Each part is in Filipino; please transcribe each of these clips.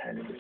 Hallelujah.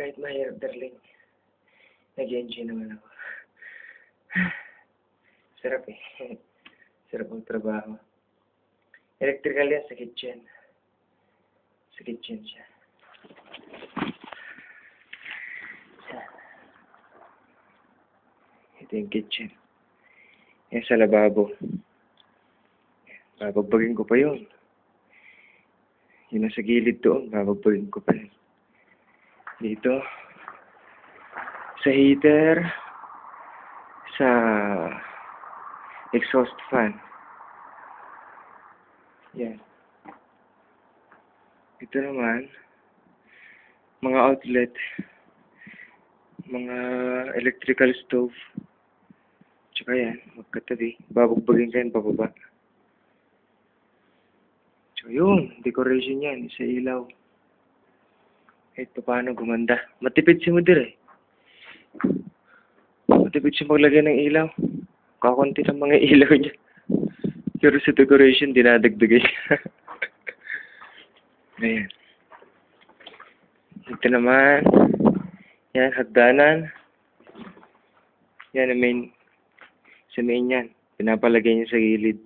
Kahit mahirap, darling. Nag-enjoy naman ako. Sarap eh. Sarap ang trabaho. Electrical yan sa kitchen. Sa kitchen siya. Ito yung kitchen. Yan sa lababo. Babagbagin ko pa yun. Yun nasa gilid doon. Babagbagin ko pa yun. Dito. Sa heater. Sa exhaust fan. Yan. Ito naman. Mga outlet. Mga electrical stove. Tsaka yan. Magkatabi. Babagbagin ka yan pababa. So, yun, decoration yan, sa ilaw. Kahit pa paano gumanda. Matipid si Mudir eh. Matipid siya maglagay ng ilaw. Kakunti ng mga ilaw niya. Pero sa decoration, dinadagdagay. Ayan. Ito naman. Yan, hagdanan. Yan, sa main yan. Pinapalagay niya sa gilid.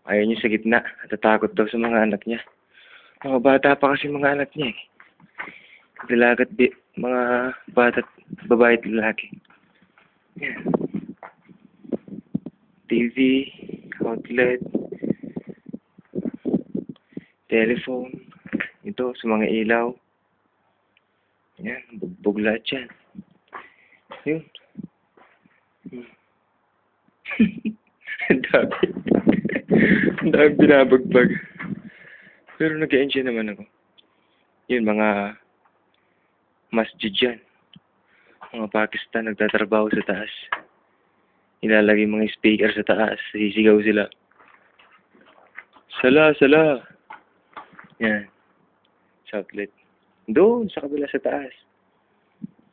Ayaw niya sa gitna. Natatakot daw sa mga anak niya. Mga bata pa kasi mga anak niya eh. Dalagat mga bata at babae at lalaki. Yan. TV, outlet, telephone. Ito sa mga ilaw. Yan, bugbog lahat yan. Yun. Ang dami. Ang dami binabagbag. Pero nag-enjoy naman ako. Yun, mga masjid yan. Mga Pakistan nagtatrabaho sa taas. Ilalagay mga speaker sa taas. Sisigaw sila. Sala, sala. Yan. Sa outlet. Doon, sa kabila sa taas.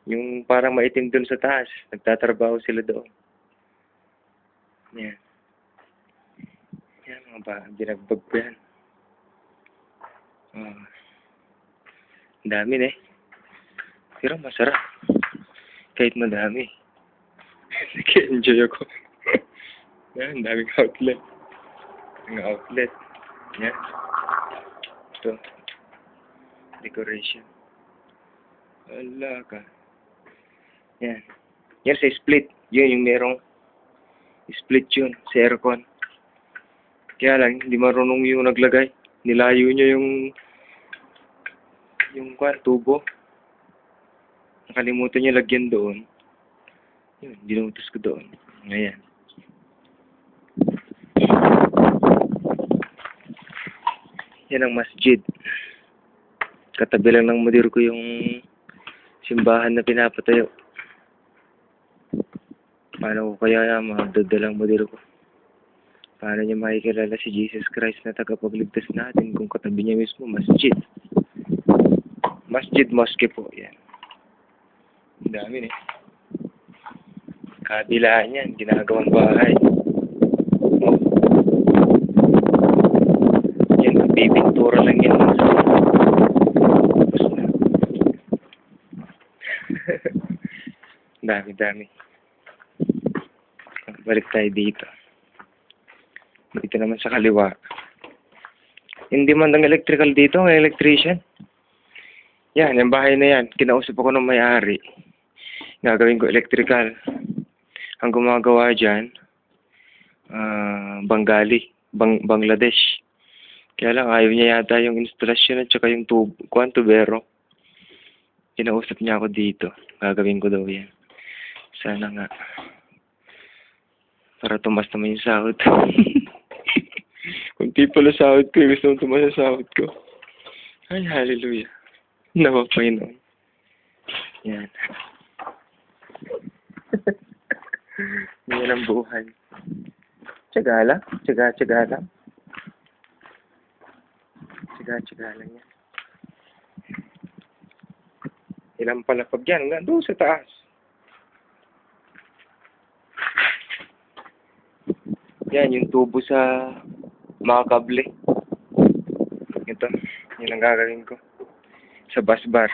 Yung parang maitim doon sa taas. Nagtatrabaho sila doon. Yan. Yan, mga binagbag ko yan. Ang dami eh. Pero masarap. Kahit madami. Nag-enjoy ako. Yan, ang daming outlet. Mga outlet. Yan. Ito. Decoration. Wala ka. Yan. Yan sa split. Yun yung merong split yun. Sa aircon. Kaya lang, hindi marunong yung naglagay. Nilayo niya yung tubo. Nakalimutan niya lagyan doon. Yun, dinutos ko doon. Ayan. Yan ang masjid. Katabi lang ng mudir ko yung simbahan na pinapatayo. Paano ko kaya madadalang mudir ko? Paano niya makikilala si Jesus Christ na tagapagligtas natin kung katabi niya mismo masjid? Masjid Mosque po, yan. Ang dami eh. Kabilaan yan, ginagawang bahay. Yan, magpipintura lang yan. Tapos na. Dami. Balik tayo dito. Dito naman sa kaliwa. Hindi man ng electrical dito, ng electrician. Yan, yung bahay na yan. Kinausap ako ng may-ari. Gagawin ko electrical. Ang gumagawa dyan, Bangladesh. Kaya lang, ayaw niya yata yung instalasyon at saka yung tubero. Kinausap niya ako dito. Gagawin ko daw yan. Sana nga. Para tumas naman yung sahod. Kunti pala sahod ko. Gusto mong tumas ang sahod ko. Ay, hallelujah. Napapay noon. Yan. Yan ang buhay. Tiyaga lang. Tiyaga lang. Tiyaga lang yan. Ilang palapag yan. Hanggang doon sa taas. Yan, yung tubo sa mga kable. Ito. Yan ang gagawin ko. Sa bus bar.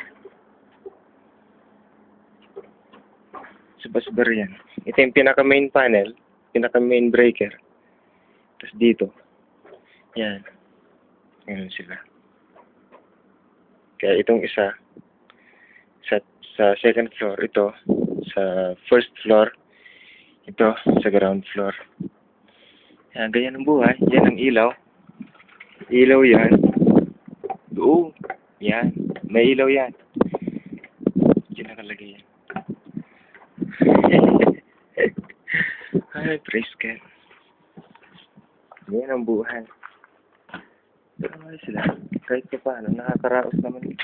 Sa busbar yan. Ito yung pinaka-main panel, pinaka-main breaker. Tapos dito, yan. Ganun sila. Kaya itong isa, sa second floor, ito, sa first floor, ito, sa ground floor. Yan, ganyan ang buhay. Yan ang ilaw. Ilaw yan. Oo, yan. May ilaw yan. Diyan nakalagay yan. Ay, praise God. Yan ang buhay. Pero nga sila, kahit pa paano, nakakaraos naman.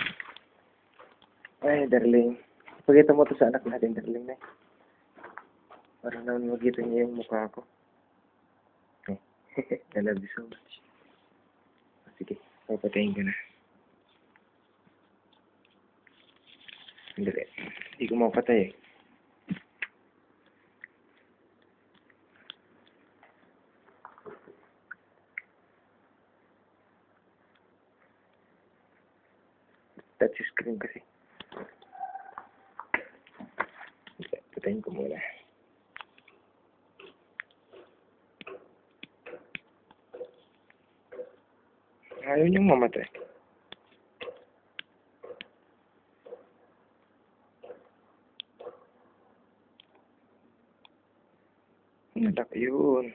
Ay, darling. Pagkita mo to sa anak natin, darling na. Para naman makita niya yung mukha ko. I love you so much. Sige, papatayin ka na. Hindi ko mapatay eh. Touch screen kasi. Patayin ko muna. Ayaw niyang mamatay. Natak yun.